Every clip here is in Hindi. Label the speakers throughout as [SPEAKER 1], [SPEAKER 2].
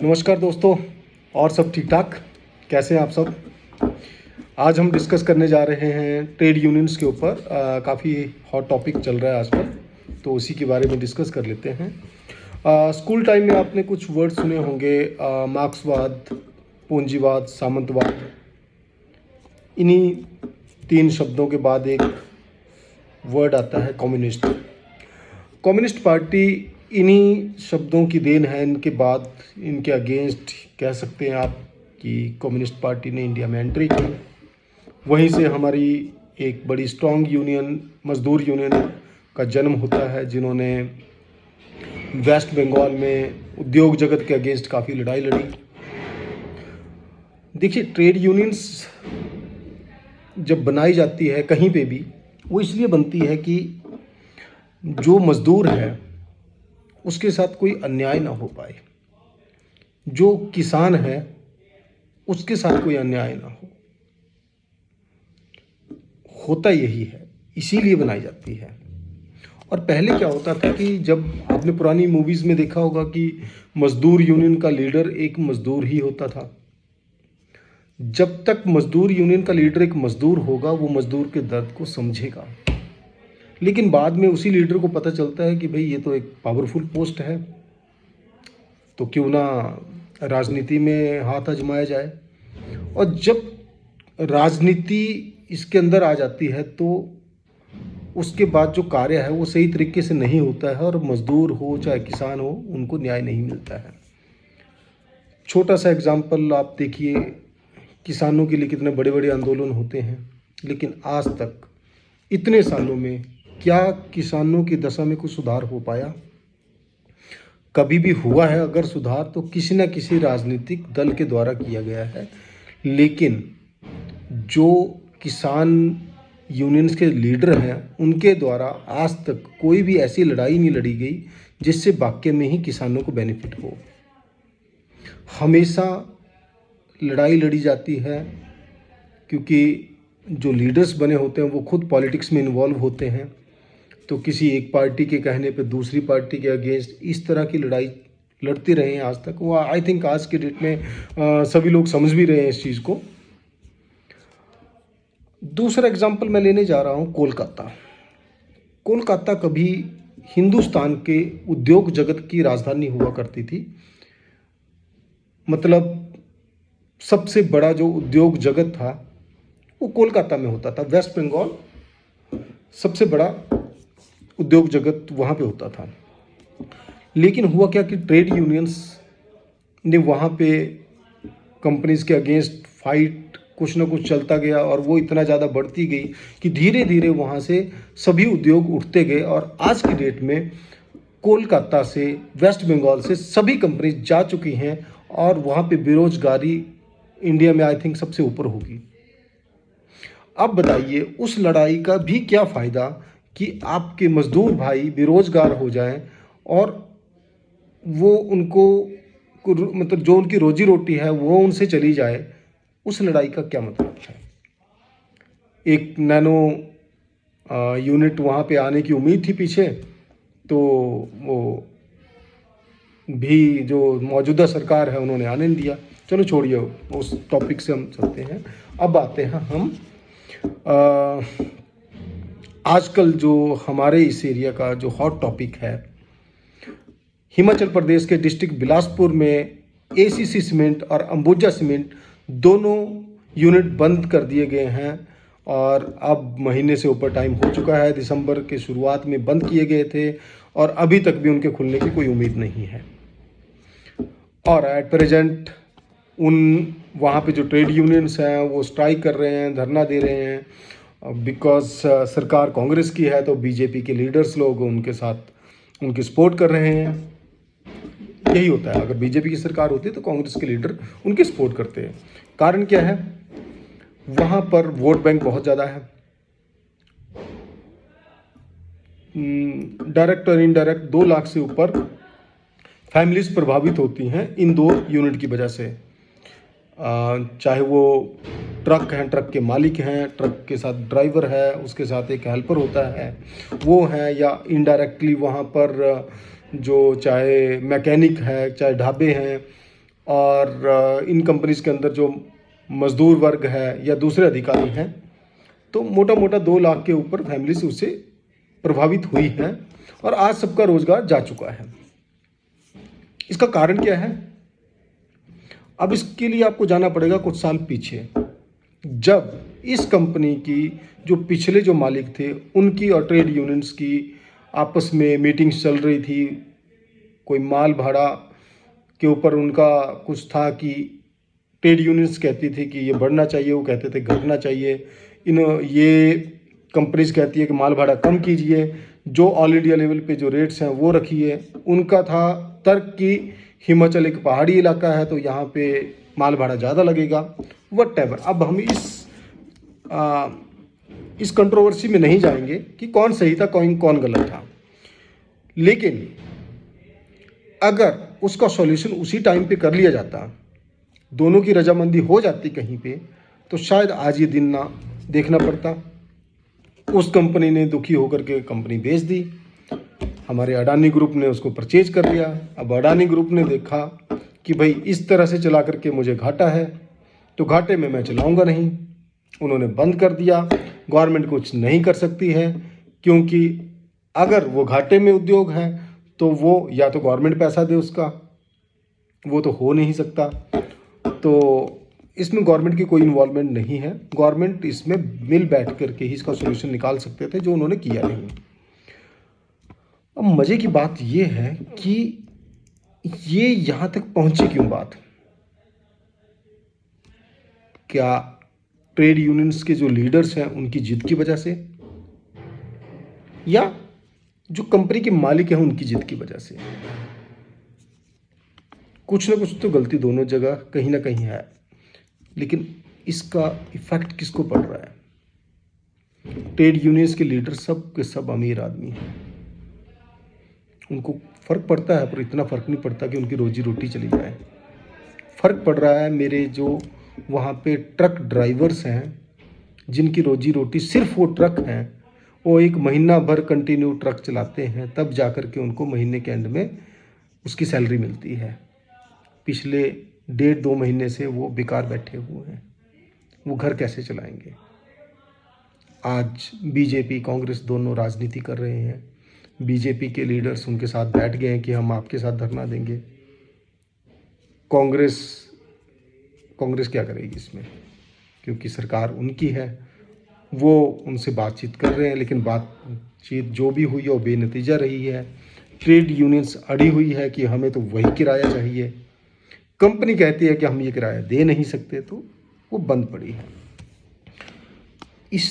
[SPEAKER 1] नमस्कार दोस्तों। और सब ठीक ठाक? कैसे हैं आप सब? आज हम डिस्कस करने जा रहे हैं ट्रेड यूनियंस के ऊपर। काफ़ी हॉट टॉपिक चल रहा है आजकल, तो उसी के बारे में डिस्कस कर लेते हैं। स्कूल टाइम में आपने कुछ वर्ड सुने होंगे, मार्क्सवाद, पूंजीवाद, सामंतवाद। इन्हीं तीन शब्दों के बाद एक वर्ड आता है कम्युनिस्ट। कम्युनिस्ट पार्टी इन्हीं शब्दों की देन है। इनके बाद इनके अगेंस्ट कह सकते हैं आप कि कम्युनिस्ट पार्टी ने इंडिया में एंट्री की। वहीं से हमारी एक बड़ी स्ट्रॉन्ग यूनियन, मजदूर यूनियन का जन्म होता है, जिन्होंने वेस्ट बंगाल में उद्योग जगत के अगेंस्ट काफ़ी लड़ाई लड़ी। देखिए, ट्रेड यूनियंस जब बनाई जाती है कहीं पे भी, वो इसलिए बनती है कि जो मजदूर है उसके साथ कोई अन्याय ना हो पाए, जो किसान है उसके साथ कोई अन्याय ना हो। होता यही है, इसीलिए बनाई जाती है। और पहले क्या होता था कि जब आपने पुरानी मूवीज़ में देखा होगा कि मजदूर यूनियन का लीडर एक मजदूर ही होता था। जब तक मजदूर यूनियन का लीडर एक मजदूर होगा, वो मजदूर के दर्द को समझेगा। लेकिन बाद में उसी लीडर को पता चलता है कि भाई ये तो एक पावरफुल पोस्ट है, तो क्यों ना राजनीति में हाथ आजमाया जाए। और जब राजनीति इसके अंदर आ जाती है तो उसके बाद जो कार्य है वो सही तरीके से नहीं होता है, और मजदूर हो चाहे किसान हो, उनको न्याय नहीं मिलता है। छोटा सा एग्जाम्पल आप देखिए, किसानों के लिए कितने बड़े बड़े आंदोलन होते हैं, लेकिन आज तक इतने सालों में क्या किसानों की दशा में कुछ सुधार हो पाया? कभी भी हुआ है अगर सुधार, तो किसी न किसी राजनीतिक दल के द्वारा किया गया है। लेकिन जो किसान यूनियंस के लीडर हैं, उनके द्वारा आज तक कोई भी ऐसी लड़ाई नहीं लड़ी गई जिससे वाकई में ही किसानों को बेनिफिट हो। हमेशा लड़ाई लड़ी जाती है क्योंकि जो लीडर्स बने होते हैं वो खुद पॉलिटिक्स में इन्वॉल्व होते हैं, तो किसी एक पार्टी के कहने पे दूसरी पार्टी के अगेंस्ट इस तरह की लड़ाई लड़ते रहे हैं आज तक। वो आई थिंक आज के डेट में सभी लोग समझ भी रहे हैं इस चीज़ को। दूसरा एग्जांपल मैं लेने जा रहा हूँ कोलकाता। कोलकाता कभी हिंदुस्तान के उद्योग जगत की राजधानी हुआ करती थी। मतलब सबसे बड़ा जो उद्योग जगत था वो कोलकाता में होता था। वेस्ट बंगाल सबसे बड़ा उद्योग जगत वहाँ पे होता था। लेकिन हुआ क्या कि ट्रेड यूनियंस ने वहाँ पे कंपनीज के अगेंस्ट फाइट कुछ ना कुछ चलता गया, और वो इतना ज़्यादा बढ़ती गई कि धीरे धीरे वहाँ से सभी उद्योग उठते गए। और आज की डेट में कोलकाता से, वेस्ट बंगाल से सभी कंपनीज जा चुकी हैं, और वहाँ पे बेरोजगारी इंडिया में आई थिंक सबसे ऊपर होगी। अब बताइए, उस लड़ाई का भी क्या फ़ायदा कि आपके मजदूर भाई बेरोजगार हो जाएं और वो उनको मतलब जो उनकी रोजी रोटी है वो उनसे चली जाए। उस लड़ाई का क्या मतलब है? एक नैनो यूनिट वहाँ पे आने की उम्मीद थी पीछे, तो वो भी जो मौजूदा सरकार है उन्होंने आने नहीं दिया। चलो छोड़िए, उस टॉपिक से हम चलते हैं। अब आते हैं हम आजकल जो हमारे इस एरिया का जो हॉट टॉपिक है, हिमाचल प्रदेश के डिस्ट्रिक्ट बिलासपुर में एसीसी सीमेंट और अंबुजा सीमेंट दोनों यूनिट बंद कर दिए गए हैं। और अब महीने से ऊपर टाइम हो चुका है, दिसंबर के शुरुआत में बंद किए गए थे, और अभी तक भी उनके खुलने की कोई उम्मीद नहीं है। और एट प्रेजेंट उन वहाँ पे जो ट्रेड यूनियंस हैं वो स्ट्राइक कर रहे हैं, धरना दे रहे हैं, बिकॉज सरकार कांग्रेस की है, तो बीजेपी के लीडर्स लोग उनके साथ उनकी सपोर्ट कर रहे हैं। यही होता है, अगर बीजेपी की सरकार होती है तो कांग्रेस के लीडर उनकी सपोर्ट करते हैं। कारण क्या है? वहाँ पर वोट बैंक बहुत ज़्यादा है। डायरेक्ट और इनडायरेक्ट 2 लाख से ऊपर फैमिलीज प्रभावित होती हैं इन 2 यूनिट की वजह से। चाहे वो ट्रक हैं, ट्रक के मालिक हैं, ट्रक के साथ ड्राइवर है, उसके साथ एक हेल्पर होता है, वो हैं, या इनडायरेक्टली वहाँ पर जो चाहे मैकेनिक है, चाहे ढाबे हैं, और इन कंपनीज के अंदर जो मजदूर वर्ग है या दूसरे अधिकारी हैं, तो मोटा मोटा 2 लाख के ऊपर फैमिलीज उससे प्रभावित हुई हैं और आज सबका रोजगार जा चुका है। इसका कारण क्या है? अब इसके लिए आपको जाना पड़ेगा कुछ साल पीछे, जब इस कंपनी की जो पिछले जो मालिक थे उनकी और ट्रेड यूनियंस की आपस में मीटिंग्स चल रही थी। कोई माल भाड़ा के ऊपर उनका कुछ था कि ट्रेड यूनियंस कहती थी कि ये बढ़ना चाहिए, वो कहते थे घटना चाहिए। ये कंपनीज कहती है कि माल भाड़ा कम कीजिए, जो ऑल इंडिया लेवल पे जो रेट्स हैं वो रखिए। उनका था तर्क कि हिमाचल एक पहाड़ी इलाका है तो यहाँ पे माल भाड़ा ज़्यादा लगेगा, व्हाटएवर। अब हम इस कंट्रोवर्सी में नहीं जाएंगे कि कौन सही था कौन गलत था, लेकिन अगर उसका सॉल्यूशन उसी टाइम पे कर लिया जाता, दोनों की रजामंदी हो जाती कहीं पे, तो शायद आज ये दिन ना देखना पड़ता। उस कंपनी ने दुखी होकर के कंपनी बेच दी, हमारे अडानी ग्रुप ने उसको परचेज कर लिया। अब अडानी ग्रुप ने देखा कि भाई इस तरह से चला करके मुझे घाटा है, तो घाटे में मैं चलाऊंगा नहीं, उन्होंने बंद कर दिया। गवर्नमेंट कुछ नहीं कर सकती है, क्योंकि अगर वो घाटे में उद्योग है तो वो या तो गवर्नमेंट पैसा दे उसका, वो तो हो नहीं सकता। तो इसमें गवर्नमेंट की कोई इन्वॉल्वमेंट नहीं है। गवर्नमेंट इसमें मिल बैठ करके ही इसका सोल्यूशन निकाल सकते थे, जो उन्होंने किया नहीं। अब मज़े की बात ये है कि ये यहाँ तक पहुंची क्यों बात? क्या ट्रेड यूनियंस के जो लीडर्स हैं उनकी जिद की वजह से, या जो कंपनी के मालिक हैं उनकी जिद की वजह से? कुछ ना कुछ तो गलती दोनों जगह कहीं ना कहीं है, लेकिन इसका इफेक्ट किसको पड़ रहा है? ट्रेड यूनियंस के लीडर सब के सब अमीर आदमी हैं, उनको फ़र्क पड़ता है, पर इतना फ़र्क नहीं पड़ता कि उनकी रोजी रोटी चली जाए। फ़र्क पड़ रहा है मेरे जो वहाँ पे ट्रक ड्राइवर्स हैं, जिनकी रोजी रोटी सिर्फ वो ट्रक हैं, वो एक महीना भर कंटिन्यू ट्रक चलाते हैं, तब जा कर के उनको महीने के एंड में उसकी सैलरी मिलती है। पिछले 1.5-2 महीने से वो बेकार बैठे हुए हैं, वो घर कैसे चलाएंगे? आज बीजेपी कांग्रेस दोनों राजनीति कर रहे हैं, बीजेपी के लीडर्स उनके साथ बैठ गए हैं कि हम आपके साथ धरना देंगे। कांग्रेस क्या करेगी इसमें, क्योंकि सरकार उनकी है, वो उनसे बातचीत कर रहे हैं, लेकिन बातचीत जो भी हुई है वो बेनतीजा रही है। ट्रेड यूनियंस अड़ी हुई है कि हमें तो वही किराया चाहिए, कंपनी कहती है कि हम ये किराया दे नहीं सकते, तो वो बंद पड़ी है। इस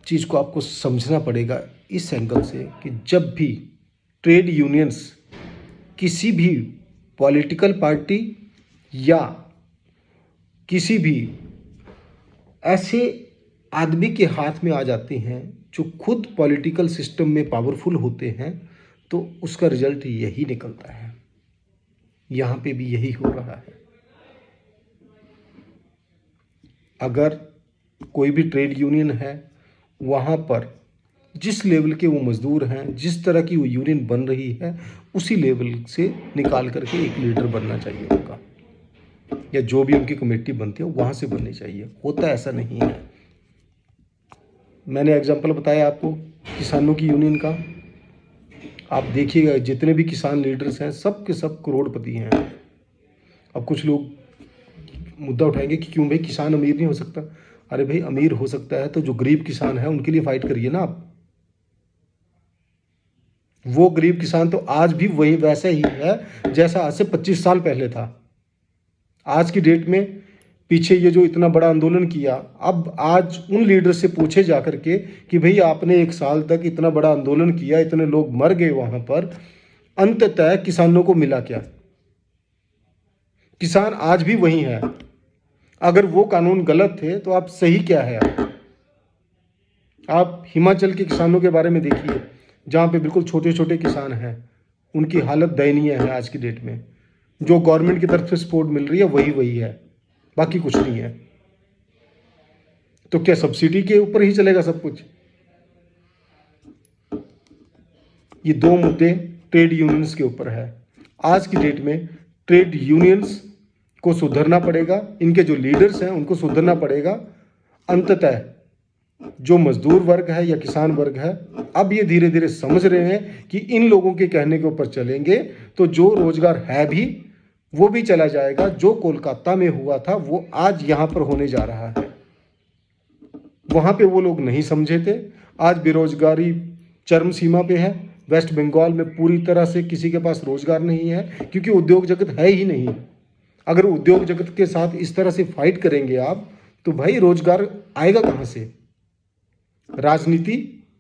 [SPEAKER 1] चीज़ को आपको समझना पड़ेगा इस एंगल से कि जब भी ट्रेड यूनियंस किसी भी पॉलिटिकल पार्टी या किसी भी ऐसे आदमी के हाथ में आ जाती हैं जो खुद पॉलिटिकल सिस्टम में पावरफुल होते हैं, तो उसका रिजल्ट यही निकलता है। यहाँ पे भी यही हो रहा है। अगर कोई भी ट्रेड यूनियन है, वहाँ पर जिस लेवल के वो मज़दूर हैं, जिस तरह की वो यूनियन बन रही है, उसी लेवल से निकाल करके एक लीडर बनना चाहिए उनका, या जो भी उनकी कमेटी बनती है वहाँ से बननी चाहिए। होता ऐसा नहीं है। मैंने एग्जांपल बताया आपको किसानों की यूनियन का, आप देखिएगा जितने भी किसान लीडर्स हैं सब के सब करोड़पति हैं। अब कुछ लोग मुद्दा उठाएंगे कि क्यों भाई किसान अमीर नहीं हो सकता? अरे भाई अमीर हो सकता है तो जो गरीब किसान है उनके लिए फाइट करिए ना आप। वो गरीब किसान तो आज भी वही वैसा ही है जैसा आज से 25 साल पहले था। आज की डेट में पीछे ये जो इतना बड़ा आंदोलन किया, अब आज उन लीडर से पूछे जा करके कि भाई आपने 1 साल तक इतना बड़ा आंदोलन किया, इतने लोग मर गए वहां पर, अंततः किसानों को मिला क्या? किसान आज भी वही है। अगर वो कानून गलत थे तो आप सही क्या है? आप हिमाचल के किसानों के बारे में देखिए, जहाँ पे बिल्कुल छोटे छोटे किसान हैं, उनकी हालत दयनीय है आज की डेट में। जो गवर्नमेंट की तरफ से सपोर्ट मिल रही है वही है, बाकी कुछ नहीं है। तो क्या सब्सिडी के ऊपर ही चलेगा सब कुछ? ये 2 मुद्दे ट्रेड यूनियंस के ऊपर है। आज की डेट में ट्रेड यूनियंस को सुधरना पड़ेगा, इनके जो लीडर्स हैं उनको सुधरना पड़ेगा। अंततः जो मजदूर वर्ग है या किसान वर्ग है, अब ये धीरे धीरे समझ रहे हैं कि इन लोगों के कहने के ऊपर चलेंगे तो जो रोजगार है भी वो भी चला जाएगा। जो कोलकाता में हुआ था वो आज यहाँ पर होने जा रहा है। वहाँ पे वो लोग नहीं समझे थे। आज बेरोजगारी चरम सीमा पे है। वेस्ट बंगाल में पूरी तरह से किसी के पास रोजगार नहीं है, क्योंकि उद्योग जगत है ही नहीं। अगर उद्योग जगत के साथ इस तरह से फाइट करेंगे आप, तो भाई रोजगार आएगा कहाँ से? राजनीति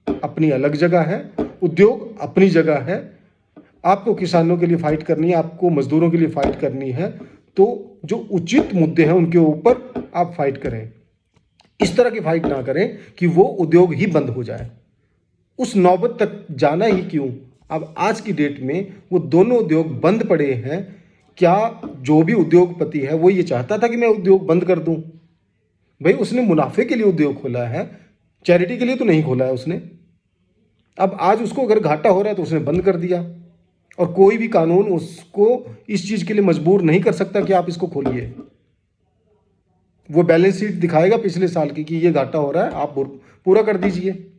[SPEAKER 1] अपनी अलग जगह है, उद्योग अपनी जगह है। आपको किसानों के लिए फाइट करनी है, आपको मजदूरों के लिए फाइट करनी है, तो जो उचित मुद्दे हैं उनके ऊपर आप फाइट करें। इस तरह की फाइट ना करें कि वो उद्योग ही बंद हो जाए। उस नौबत तक जाना ही क्यों? अब आज की डेट में वो दोनों उद्योग बंद पड़े हैं। क्या जो भी उद्योगपति है वो ये चाहता था कि मैं उद्योग बंद कर दूं? भाई उसने मुनाफे के लिए उद्योग खोला है, चैरिटी के लिए तो नहीं खोला है उसने। अब आज उसको अगर घाटा हो रहा है तो उसने बंद कर दिया, और कोई भी कानून उसको इस चीज के लिए मजबूर नहीं कर सकता कि आप इसको खोलिए। वो बैलेंस शीट दिखाएगा पिछले साल की कि ये घाटा हो रहा है, आप पूरा कर दीजिए।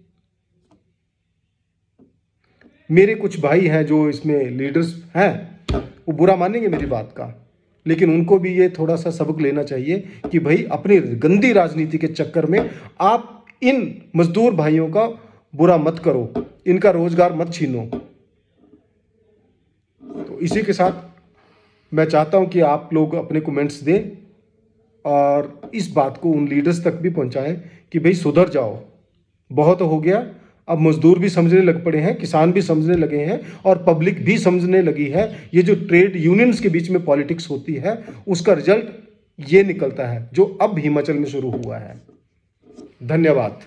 [SPEAKER 1] मेरे कुछ भाई हैं जो इसमें लीडर्स हैं, वो बुरा मानेंगे मेरी बात का, लेकिन उनको भी ये थोड़ा सा सबक लेना चाहिए कि भाई अपनी गंदी राजनीति के चक्कर में आप इन मजदूर भाइयों का बुरा मत करो, इनका रोजगार मत छीनो। तो इसी के साथ मैं चाहता हूं कि आप लोग अपने कमेंट्स दें और इस बात को उन लीडर्स तक भी पहुंचाएं कि भाई सुधर जाओ, बहुत हो गया। अब मजदूर भी समझने लग पड़े हैं, किसान भी समझने लगे हैं, और पब्लिक भी समझने लगी है। ये जो ट्रेड यूनियंस के बीच में पॉलिटिक्स होती है, उसका रिजल्ट ये निकलता है जो अब हिमाचल में शुरू हुआ है। धन्यवाद।